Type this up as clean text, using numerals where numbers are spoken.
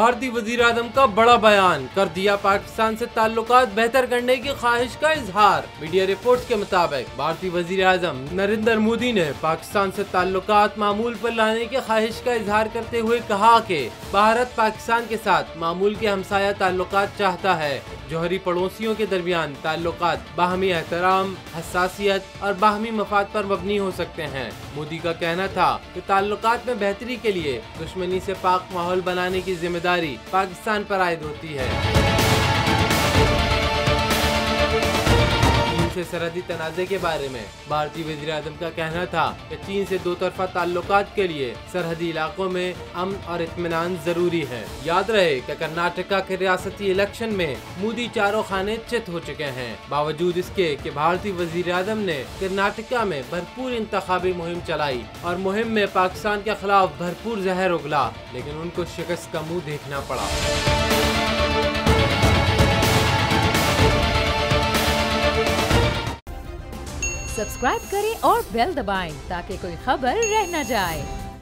भारतीय वजीर आज़म का बड़ा बयान, कर दिया पाकिस्तान से ताल्लुकात बेहतर करने की ख्वाहिश का इजहार। मीडिया रिपोर्ट्स के मुताबिक भारतीय वजीर आज़म नरेंद्र मोदी ने पाकिस्तान से ताल्लुकात मामूल पर लाने की ख्वाहिश का इजहार करते हुए कहा कि भारत पाकिस्तान के साथ मामूल के हमसाया ताल्लुकात चाहता है। जौहरी पड़ोसियों के दरमियान ताल्लुकात बाहमी एहतराम, हसासियत और बाहमी मफाद पर मबनी हो सकते हैं। मोदी का कहना था कि ताल्लुकात में बेहतरी के लिए दुश्मनी से पाक माहौल बनाने की जिम्मेदारी पाकिस्तान पर आयद होती है। चीन से सरहदी तनाज़े के बारे में भारतीय वज़ीर आज़म का कहना था कि चीन से दो तरफा ताल्लुकात के लिए सरहदी इलाकों में अमन और इत्मीनान जरूरी है। याद रहे कि कर्नाटका के रियासती इलेक्शन में मोदी चारों खाने चित हो चुके हैं। बावजूद इसके कि भारतीय वज़ीर आज़म ने कर्नाटका में भरपूर इंतखाबी मुहिम चलाई और मुहिम में पाकिस्तान के खिलाफ भरपूर जहर उगला, लेकिन उनको शिकस्त का मुँह देखना पड़ा। सब्सक्राइब करें और बेल दबाएं ताकि कोई खबर रह न जाए।